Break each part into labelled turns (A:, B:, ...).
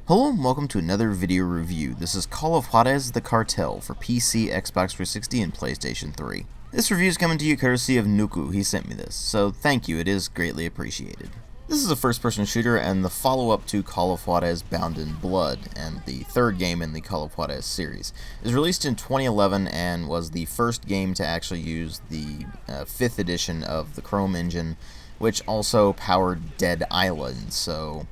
A: Hello and welcome to another video review. This is Call of Juarez the Cartel for PC, Xbox 360, and PlayStation 3. This review is coming to you courtesy of Nuku. He sent me this, so thank you, it is greatly appreciated. This is a first-person shooter and the follow-up to Call of Juarez Bound in Blood, and the third game in the Call of Juarez series. It was released in 2011 and was the first game to actually use the 5th edition of the Chrome engine, which also powered Dead Island, so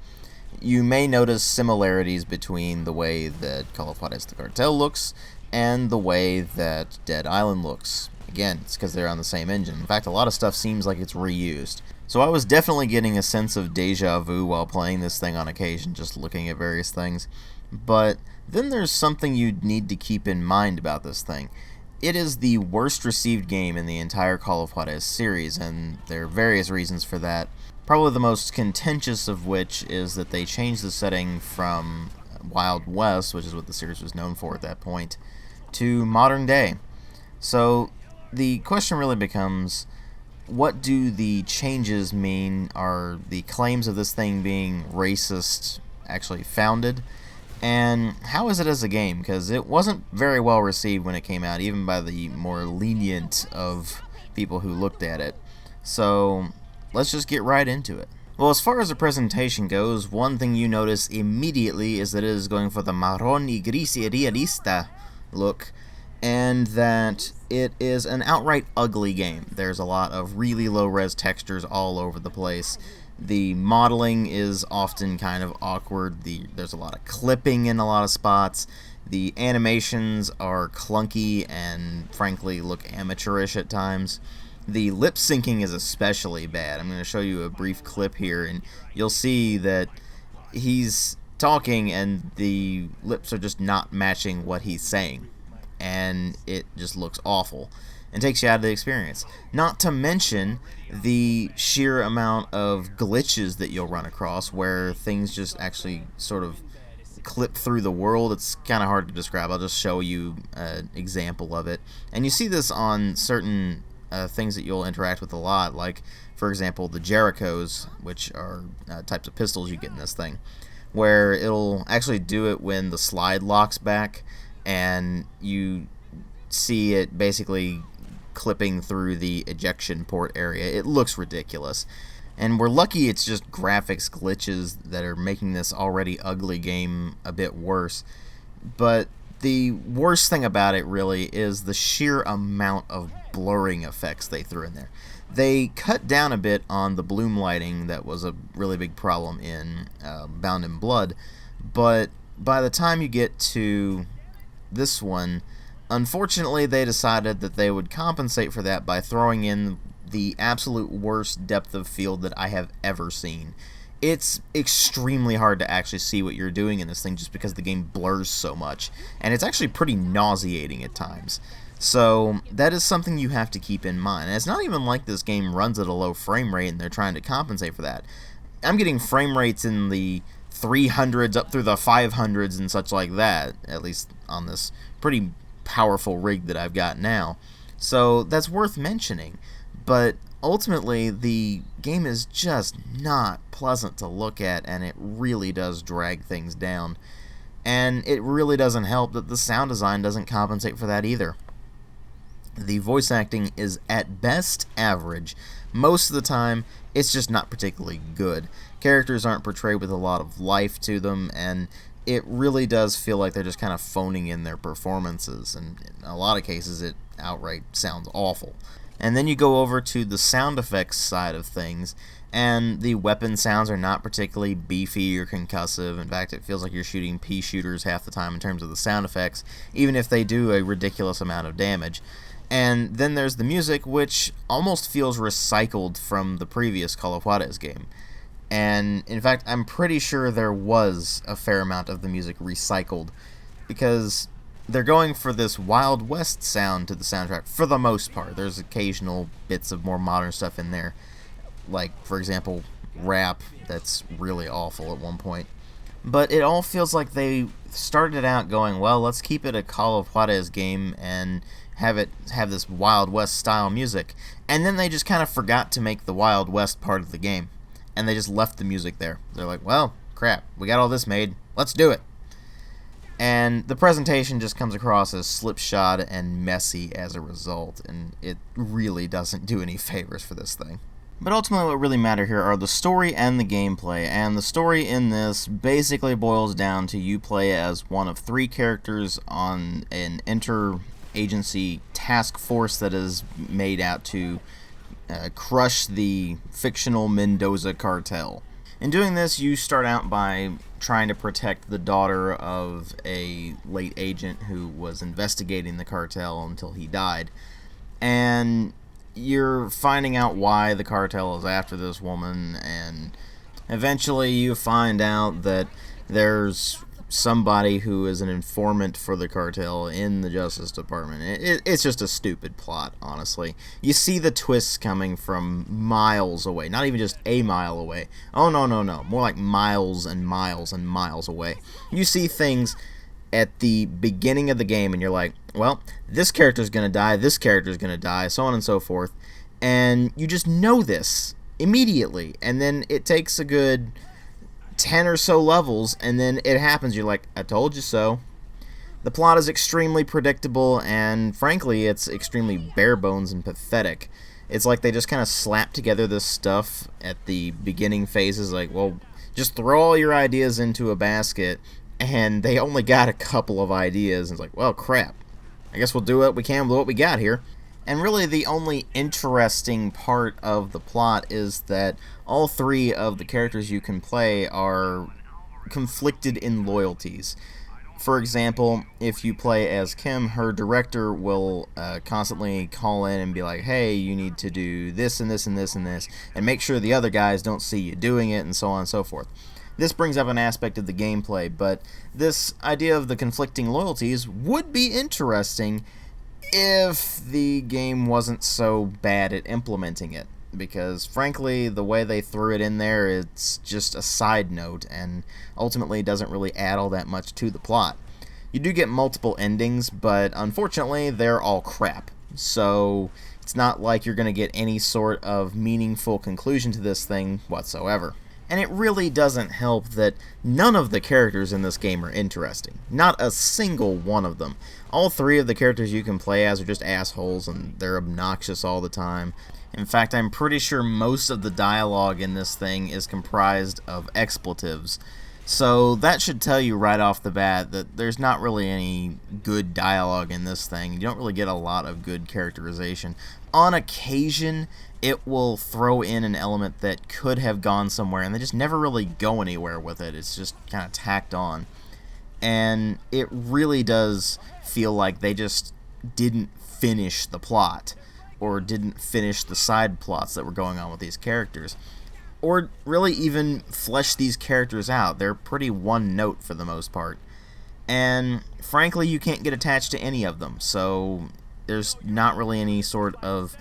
A: you may notice similarities between the way that Call of Juarez the Cartel looks and the way that Dead Island looks. Again, it's because they're on the same engine. In fact, a lot of stuff seems like it's reused. So I was definitely getting a sense of deja vu while playing this thing on occasion, just looking at various things. But then there's something you need to keep in mind about this thing. It is the worst received game in the entire Call of Juarez series, and there are various reasons for that. Probably the most contentious of which is that they changed the setting from Wild West, which is what the series was known for at that point, to modern day. So the question really becomes, what do the changes mean? Are the claims of this thing being racist actually founded? And how is it as a game? Because it wasn't very well received when it came out, even by the more lenient of people who looked at it. So let's just get right into it. Well, as far as the presentation goes, one thing you notice immediately is that it is going for the marron y gris y realista look, and that it is an outright ugly game. There's a lot of really low-res textures all over the place. The modeling is often kind of awkward. There's a lot of clipping in a lot of spots. The animations are clunky and frankly look amateurish at times. The lip syncing is especially bad. I'm going to show you a brief clip here, and you'll see that he's talking and the lips are just not matching what he's saying, and it just looks awful and takes you out of the experience. Not to mention the sheer amount of glitches that you'll run across where things just actually sort of clip through the world. It's kind of hard to describe. I'll just show you an example of it. And you see this on certain things that you'll interact with a lot, like, for example, the Jerichos, which are types of pistols you get in this thing, where it'll actually do it when the slide locks back, and you see it basically clipping through the ejection port area. It looks ridiculous. And we're lucky it's just graphics glitches that are making this already ugly game a bit worse. But the worst thing about it really is the sheer amount of blurring effects they threw in there. They cut down a bit on the bloom lighting that was a really big problem in Bound in Blood, but by the time you get to this one, unfortunately they decided that they would compensate for that by throwing in the absolute worst depth of field that I have ever seen. It's extremely hard to actually see what you're doing in this thing just because the game blurs so much, and it's actually pretty nauseating at times. So that is something you have to keep in mind. And it's not even like this game runs at a low frame rate and they're trying to compensate for that. I'm getting frame rates in the 300s up through the 500s and such like that, at least on this pretty powerful rig that I've got now. So that's worth mentioning. But ultimately, the game is just not pleasant to look at, and it really does drag things down. And it really doesn't help that the sound design doesn't compensate for that either. The voice acting is at best average. Most of the time, it's just not particularly good. Characters aren't portrayed with a lot of life to them, and it really does feel like they're just kind of phoning in their performances, and in a lot of cases it outright sounds awful. And then you go over to the sound effects side of things, and the weapon sounds are not particularly beefy or concussive. In fact, it feels like you're shooting pea shooters half the time in terms of the sound effects, even if they do a ridiculous amount of damage. And then there's the music, which almost feels recycled from the previous Call of Juarez game. And in fact, I'm pretty sure there was a fair amount of the music recycled, because they're going for this Wild West sound to the soundtrack for the most part. There's occasional bits of more modern stuff in there, like, for example, rap that's really awful at one point. But it all feels like they started out going, well, let's keep it a Call of Juarez game and have this Wild West style music, and then they just kind of forgot to make the Wild West part of the game, and they just left the music there. They're like, well, crap, we got all this made, let's do it. And the presentation just comes across as slipshod and messy as a result, and it really doesn't do any favors for this thing. But ultimately what really matter here are the story and the gameplay, and the story in this basically boils down to you play as one of 3 characters on an inter-agency task force that is made out to crush the fictional Mendoza cartel. In doing this, you start out by trying to protect the daughter of a late agent who was investigating the cartel until he died. And you're finding out why the cartel is after this woman, and eventually you find out that there's somebody who is an informant for the cartel in the Justice Department. It's just a stupid plot, honestly. You see the twists coming from miles away, not even just a mile away. Oh, no, more like miles and miles and miles away. You see things at the beginning of the game, and you're like, well, this character's gonna die, this character's gonna die, so on and so forth. And you just know this immediately, and then it takes a good 10 or so levels, and then it happens. You're like, I told you so. The plot is extremely predictable, and frankly, it's extremely bare bones and pathetic. It's like they just kind of slapped together this stuff at the beginning phases, like, well, just throw all your ideas into a basket, and they only got a couple of ideas, and it's like, well, crap. I guess we'll do what we can with what we got here. And really the only interesting part of the plot is that all 3 of the characters you can play are conflicted in loyalties. For example, if you play as Kim, her director will constantly call in and be like, hey, you need to do this and this and this and this, and make sure the other guys don't see you doing it, and so on and so forth. This brings up an aspect of the gameplay, but this idea of the conflicting loyalties would be interesting if the game wasn't so bad at implementing it, because frankly the way they threw it in there, it's just a side note and ultimately doesn't really add all that much to the plot. You do get multiple endings, but unfortunately they're all crap, so it's not like you're going to get any sort of meaningful conclusion to this thing whatsoever. And it really doesn't help that none of the characters in this game are interesting. Not a single one of them. All 3 of the characters you can play as are just assholes, and they're obnoxious all the time. In fact, I'm pretty sure most of the dialogue in this thing is comprised of expletives. So that should tell you right off the bat that there's not really any good dialogue in this thing. You don't really get a lot of good characterization. On occasion, it will throw in an element that could have gone somewhere, and they just never really go anywhere with it. It's just kind of tacked on. And it really does feel like they just didn't finish the plot, or didn't finish the side plots that were going on with these characters, or really even flesh these characters out. They're pretty one note for the most part. And frankly, you can't get attached to any of them, so there's not really any sort of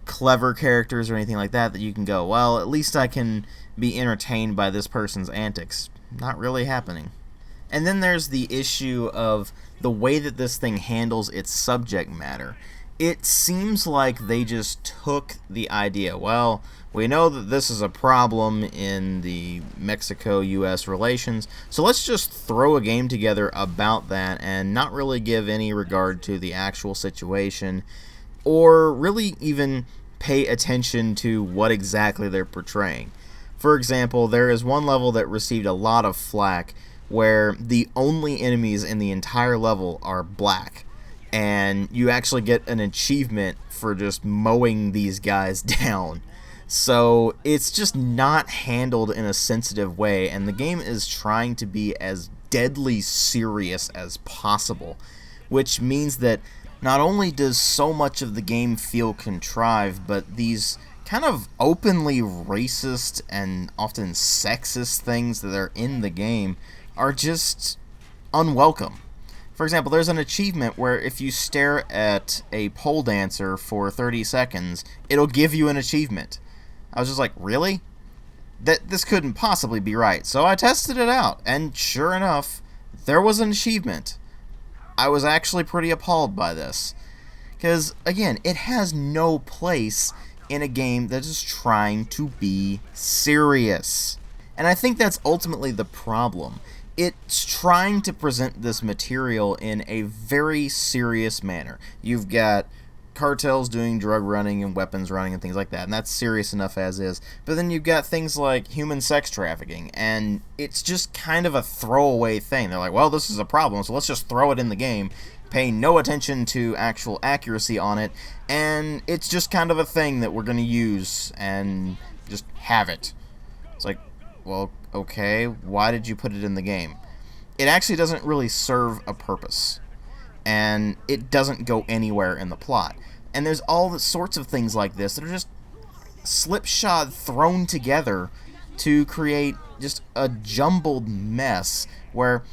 A: clever characters or anything like that that you can go, well, at least I can be entertained by this person's antics. Not really happening. And then there's the issue of the way that this thing handles its subject matter. It seems like they just took the idea, well, we know that this is a problem in the Mexico-US relations, so let's just throw a game together about that and not really give any regard to the actual situation, or really even pay attention to what exactly they're portraying. For example, there is one level that received a lot of flack where the only enemies in the entire level are black, and you actually get an achievement for just mowing these guys down. So it's just not handled in a sensitive way, and the game is trying to be as deadly serious as possible, which means that not only does so much of the game feel contrived, but these kind of openly racist and often sexist things that are in the game are just unwelcome. For example, there's an achievement where if you stare at a pole dancer for 30 seconds, it'll give you an achievement. I was just like, really? This couldn't possibly be right. So I tested it out, and sure enough, there was an achievement. I was actually pretty appalled by this. Because, again, it has no place in a game that is trying to be serious. And I think that's ultimately the problem. It's trying to present this material in a very serious manner. You've got cartels doing drug running and weapons running and things like that, and that's serious enough as is. But then you've got things like human sex trafficking, and it's just kind of a throwaway thing. They're like, well, this is a problem, so let's just throw it in the game, pay no attention to actual accuracy on it, and it's just kind of a thing that we're going to use and just have it. It's like, well, okay, why did you put it in the game? It actually doesn't really serve a purpose, and it doesn't go anywhere in the plot. And there's all sorts of things like this that are just slipshod thrown together to create just a jumbled mess where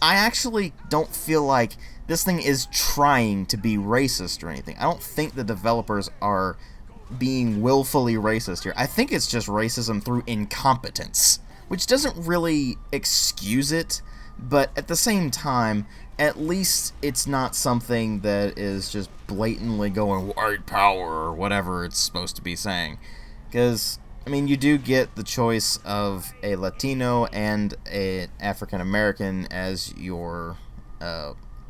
A: I actually don't feel like this thing is trying to be racist or anything. I don't think the developers are being willfully racist here. I think it's just racism through incompetence, which doesn't really excuse it, but at the same time, at least it's not something that is just blatantly going white power or whatever it's supposed to be saying. Because, I mean, you do get the choice of a Latino and an African American as your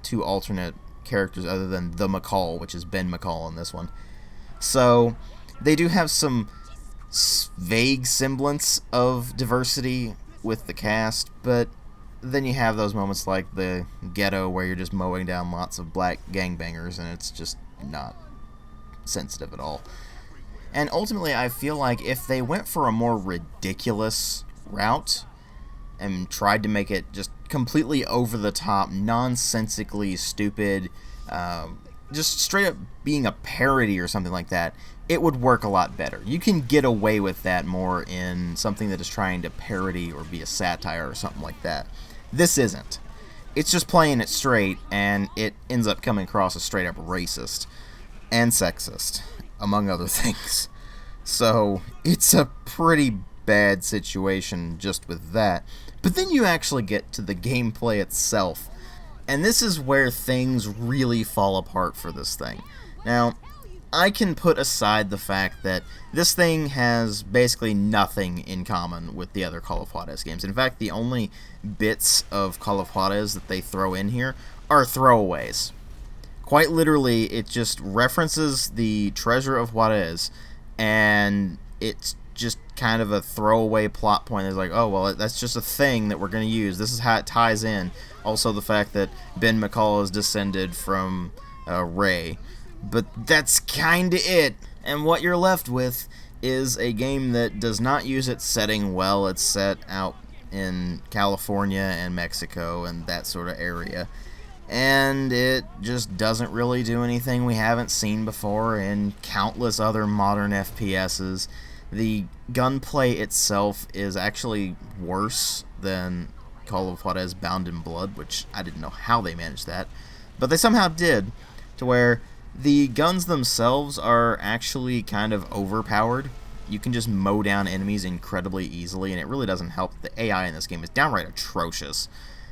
A: two alternate characters other than the McCall, which is Ben McCall in this one. So they do have some vague semblance of diversity with the cast, but then you have those moments like the ghetto where you're just mowing down lots of black gangbangers, and it's just not sensitive at all. And ultimately, I feel like if they went for a more ridiculous route and tried to make it just completely over the top, nonsensically stupid, just straight up being a parody or something like that, it would work a lot better. You can get away with that more in something that is trying to parody or be a satire or something like that. This isn't. It's just playing it straight, and it ends up coming across as straight up racist and sexist, among other things. So it's a pretty bad situation just with that. But then you actually get to the gameplay itself, and this is where things really fall apart for this thing. Now, I can put aside the fact that this thing has basically nothing in common with the other Call of Juarez games. In fact, the only bits of Call of Juarez that they throw in here are throwaways. Quite literally, it just references the treasure of Juarez, and it's just kind of a throwaway plot point. It's like, oh, well, that's just a thing that we're going to use. This is how it ties in. Also, the fact that Ben McCall is descended from Ray. But that's kinda it, and what you're left with is a game that does not use its setting well. It's set out in California and Mexico and that sort of area, and it just doesn't really do anything we haven't seen before in countless other modern FPSs. The gunplay itself is actually worse than Call of Juarez Bound in Blood, which I didn't know how they managed that, but they somehow did, to where the guns themselves are actually kind of overpowered. You can just mow down enemies incredibly easily, and it really doesn't help. The AI in this game is downright atrocious.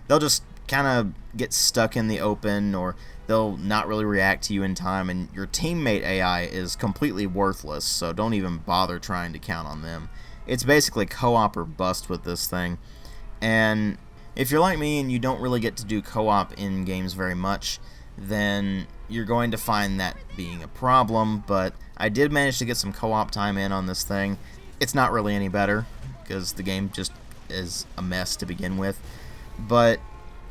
A: They'll just kind of get stuck in the open, or they'll not really react to you in time, and your teammate AI is completely worthless, so don't even bother trying to count on them. It's basically co-op or bust with this thing, and if you're like me and you don't really get to do co-op in games very much, then you're going to find that being a problem. But I did manage to get some co-op time in on this thing. It's not really any better, because the game just is a mess to begin with, but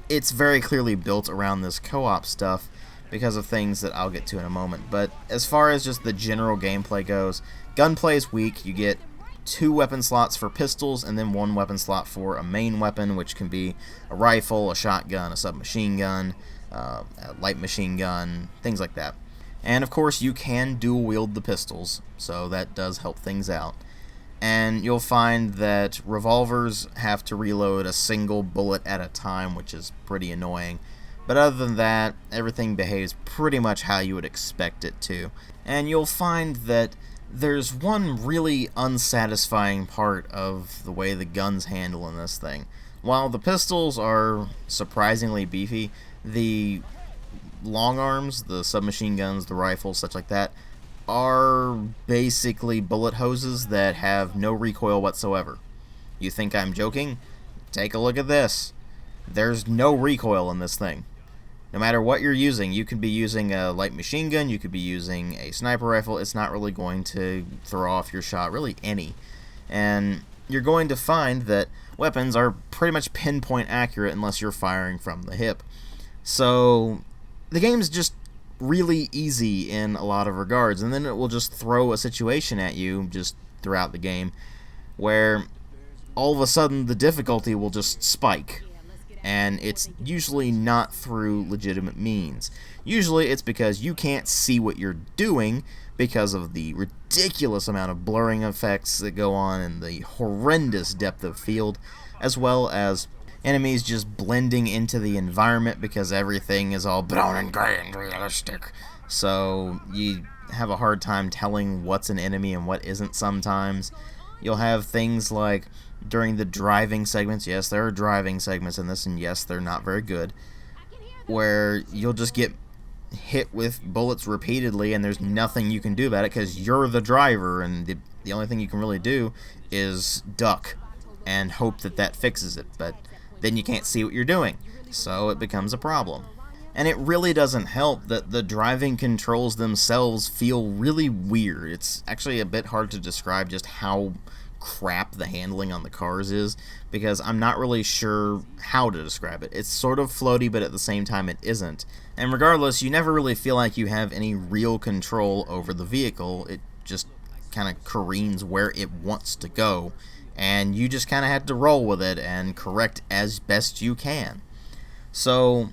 A: it's very clearly built around this co-op stuff because of things that I'll get to in a moment. But as far as just the general gameplay goes, gunplay is weak. You get 2 weapon slots for pistols, and then 1 weapon slot for a main weapon, which can be a rifle, a shotgun, a submachine gun, a light machine gun, things like that. And of course you can dual wield the pistols, so that does help things out. And you'll find that revolvers have to reload a single bullet at a time, which is pretty annoying. But other than that, everything behaves pretty much how you would expect it to. And you'll find that there's one really unsatisfying part of the way the guns handle in this thing. While the pistols are surprisingly beefy, the long arms, the submachine guns, the rifles, such like that, are basically bullet hoses that have no recoil whatsoever. You think I'm joking? Take a look at this. There's no recoil in this thing. No matter what you're using, you could be using a light machine gun, you could be using a sniper rifle, it's not really going to throw off your shot, really any. And you're going to find that weapons are pretty much pinpoint accurate unless you're firing from the hip. So the game's just really easy in a lot of regards, and then it will just throw a situation at you just throughout the game where all of a sudden the difficulty will just spike. And it's usually not through legitimate means. Usually it's because you can't see what you're doing because of the ridiculous amount of blurring effects that go on and the horrendous depth of field, as well as enemies just blending into the environment because everything is all brown and gray and realistic. So you have a hard time telling what's an enemy and what isn't sometimes. You'll have things like during the driving segments, yes, there are driving segments in this, and yes, they're not very good, where you'll just get hit with bullets repeatedly and there's nothing you can do about it because you're the driver, and the only thing you can really do is duck and hope that that fixes it, but then you can't see what you're doing, so it becomes a problem. And it really doesn't help that the driving controls themselves feel really weird. It's actually a bit hard to describe just how crap the handling on the cars is, because I'm not really sure how to describe it. It's sort of floaty, but at the same time it isn't. And regardless, you never really feel like you have any real control over the vehicle. It just kind of careens where it wants to go, and you just kind of have to roll with it and correct as best you can. So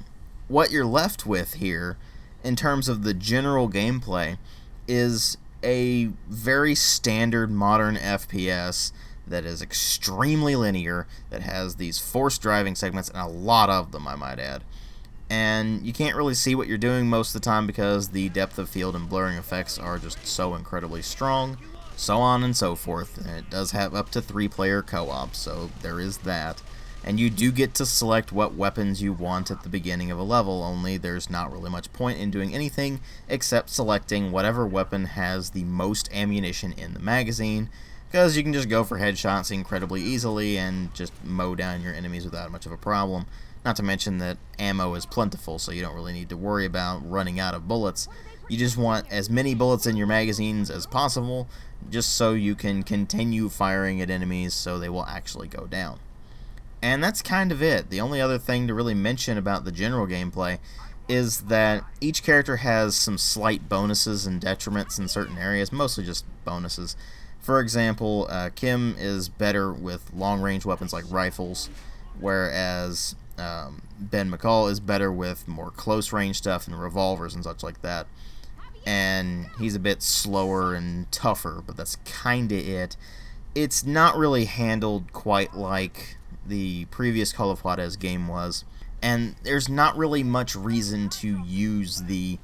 A: what you're left with here, in terms of the general gameplay, is a very standard modern FPS that is extremely linear, that has these forced driving segments, and a lot of them, I might add. And you can't really see what you're doing most of the time because the depth of field and blurring effects are just so incredibly strong, so on and so forth. And it does have up to 3-player co-op, so there is that. And you do get to select what weapons you want at the beginning of a level, only there's not really much point in doing anything except selecting whatever weapon has the most ammunition in the magazine, because you can just go for headshots incredibly easily and just mow down your enemies without much of a problem. Not to mention that ammo is plentiful, so you don't really need to worry about running out of bullets. You just want as many bullets in your magazines as possible, just so you can continue firing at enemies so they will actually go down. And that's kind of it. The only other thing to really mention about the general gameplay is that each character has some slight bonuses and detriments in certain areas, mostly just bonuses. For example, Kim is better with long-range weapons like rifles, whereas Ben McCall is better with more close-range stuff and revolvers and such like that. And he's a bit slower and tougher, but that's kind of it. It's not really handled quite like the previous Call of Juarez game was, and there's not really much reason to use the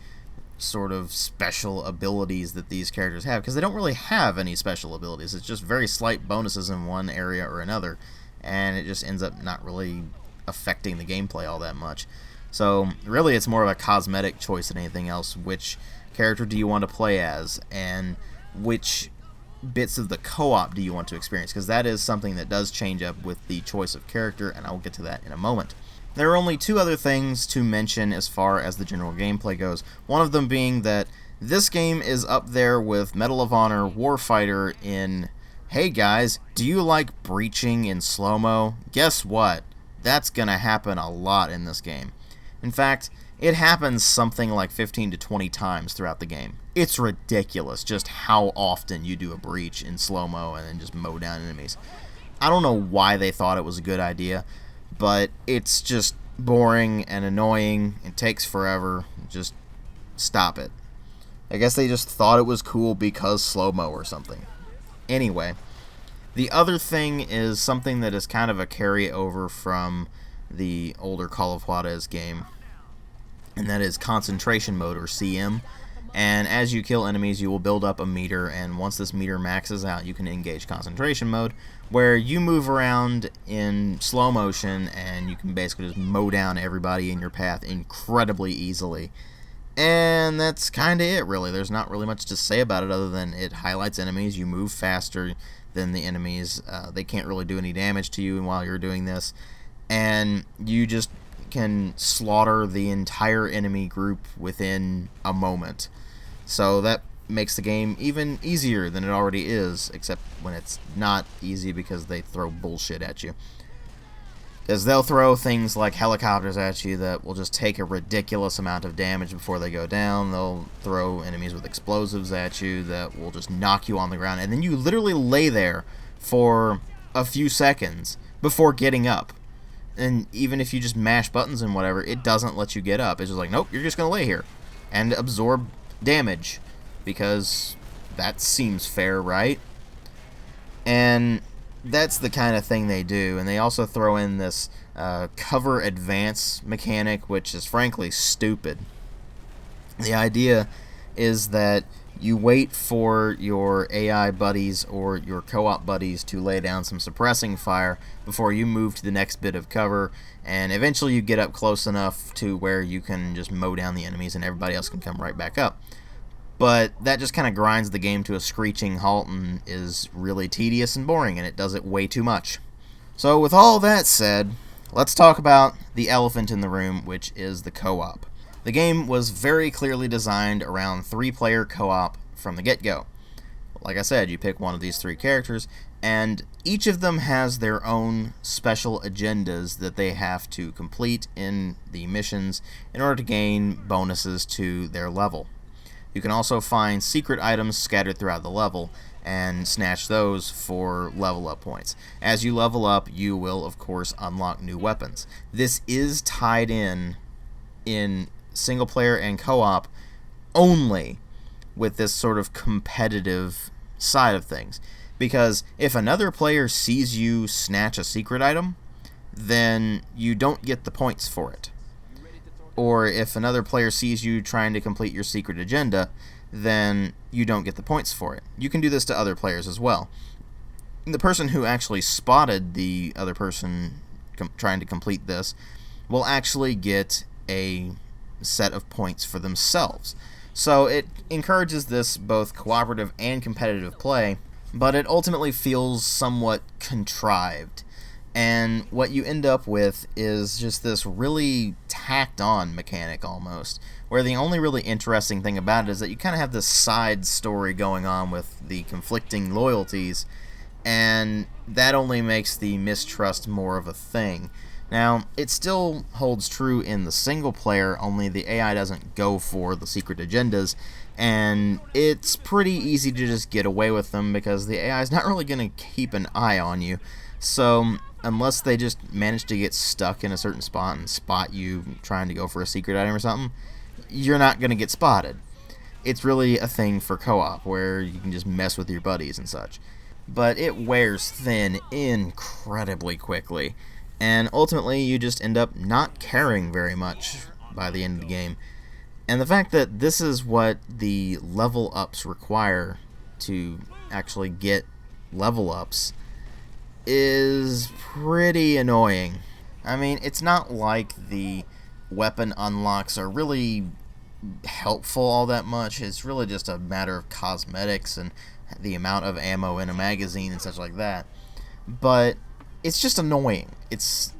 A: sort of special abilities that these characters have, because they don't really have any special abilities. It's just very slight bonuses in one area or another, and it just ends up not really affecting the gameplay all that much. So really it's more of a cosmetic choice than anything else. Which character do you want to play as, and which bits of the co-op do you want to experience, because that is something that does change up with the choice of character, and I'll get to that in a moment. There are only 2 other things to mention as far as the general gameplay goes, one of them being that this game is up there with Medal of Honor Warfighter in, hey guys, do you like breaching in slow-mo? Guess what? That's gonna happen a lot in this game. In fact, it happens something like 15 to 20 times throughout the game. It's ridiculous just how often you do a breach in slow-mo and then just mow down enemies. I don't know why they thought it was a good idea, but it's just boring and annoying. It takes forever. Just stop it. I guess they just thought it was cool because slow-mo or something. Anyway, the other thing is something that is kind of a carryover from the older Call of Juarez game, and that is concentration mode, or CM. And as you kill enemies, you will build up a meter, and once this meter maxes out, you can engage concentration mode, where you move around in slow motion and you can basically just mow down everybody in your path incredibly easily. And that's kind of it, really. There's not really much to say about it other than it highlights enemies, you move faster, than the enemies. They can't really do any damage to you while you're doing this, and you just can slaughter the entire enemy group within a moment. So that makes the game even easier than it already is, except when it's not easy because they throw bullshit at you. Because they'll throw things like helicopters at you that will just take a ridiculous amount of damage before they go down. They'll throw enemies with explosives at you that will just knock you on the ground. And then you literally lay there for a few seconds before getting up. And even if you just mash buttons and whatever, it doesn't let you get up. It's just like, nope, you're just going to lay here and absorb damage. Because that seems fair, right? And that's the kind of thing they do. And they also throw in this cover advance mechanic, which is frankly stupid. The idea is that you wait for your AI buddies or your co-op buddies to lay down some suppressing fire before you move to the next bit of cover, and eventually you get up close enough to where you can just mow down the enemies and everybody else can come right back up. But that just kind of grinds the game to a screeching halt and is really tedious and boring, and it does it way too much. So with all that said, let's talk about the elephant in the room, which is the co-op. The game was very clearly designed around 3-player co-op from the get-go. Like I said, you pick one of these 3 characters, and each of them has their own special agendas that they have to complete in the missions in order to gain bonuses to their level. You can also find secret items scattered throughout the level and snatch those for level up points. As you level up, you will of course unlock new weapons. This is tied in single player and co-op only with this sort of competitive side of things. Because if another player sees you snatch a secret item, then you don't get the points for it. Or if another player sees you trying to complete your secret agenda, then you don't get the points for it. You can do this to other players as well. The person who actually spotted the other person trying to complete this will actually get a set of points for themselves. So it encourages this both cooperative and competitive play, but it ultimately feels somewhat contrived. And what you end up with is just this really tacked-on mechanic almost, where the only really interesting thing about it is that you kind of have this side story going on with the conflicting loyalties, and that only makes the mistrust more of a thing. Now, it still holds true in the single player, only the AI doesn't go for the secret agendas, and it's pretty easy to just get away with them because the AI is not really going to keep an eye on you. So unless they just manage to get stuck in a certain spot and spot you trying to go for a secret item or something, you're not going to get spotted. It's really a thing for co-op where you can just mess with your buddies and such. But it wears thin incredibly quickly, and ultimately you just end up not caring very much by the end of the game. And the fact that this is what the level ups require to actually get level ups is pretty annoying. I mean, it's not like the weapon unlocks are really helpful all that much. It's really just a matter of cosmetics and the amount of ammo in a magazine and such like that. But it's just annoying. It's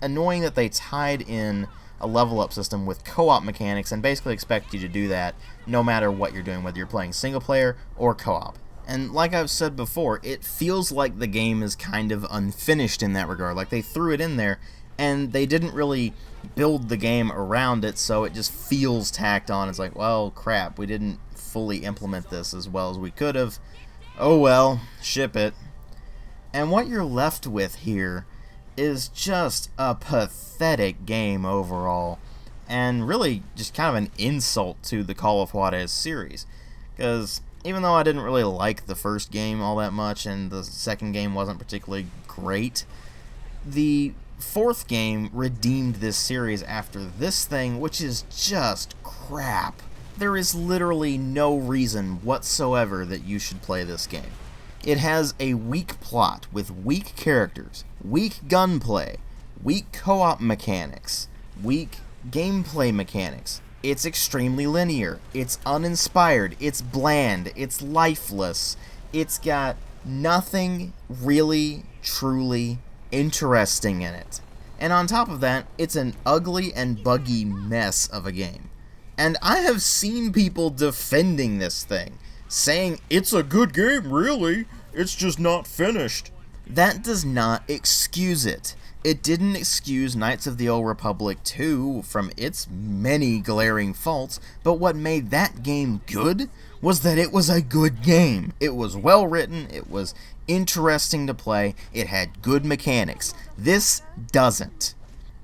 A: annoying that they tied in a level up system with co-op mechanics and basically expect you to do that no matter what you're doing, whether you're playing single player or co-op. And like I've said before, it feels like the game is kind of unfinished in that regard. Like they threw it in there and they didn't really build the game around it, so it just feels tacked on. It's like, well, crap, we didn't fully implement this as well as we could have. Oh well, ship it. And what you're left with here is just a pathetic game overall, and really just kind of an insult to the Call of Juarez series. Because even though I didn't really like the first game all that much, and the second game wasn't particularly great, the fourth game redeemed this series after this thing, which is just crap. There is literally no reason whatsoever that you should play this game. It has a weak plot with weak characters, weak gunplay, weak co-op mechanics, weak gameplay mechanics. It's extremely linear, it's uninspired, it's bland, it's lifeless, it's got nothing really, truly interesting in it. And on top of that, it's an ugly and buggy mess of a game. And I have seen people defending this thing, saying, it's a good game, really, it's just not finished. That does not excuse it. It didn't excuse Knights of the Old Republic 2 from its many glaring faults, but what made that game good was that it was a good game. It was well written, it was interesting to play, it had good mechanics. This doesn't.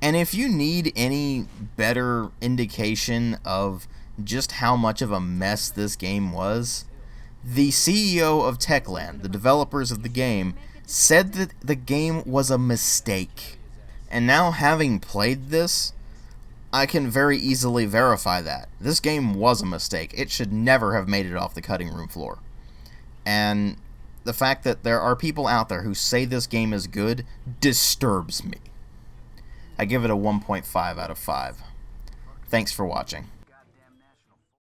A: And if you need any better indication of just how much of a mess this game was, the CEO of Techland, the developers of the game, said that the game was a mistake. And now, having played this, I can very easily verify that. This game was a mistake. It should never have made it off the cutting room floor. And the fact that there are people out there who say this game is good disturbs me. I give it a 1.5 out of 5. Thanks for watching.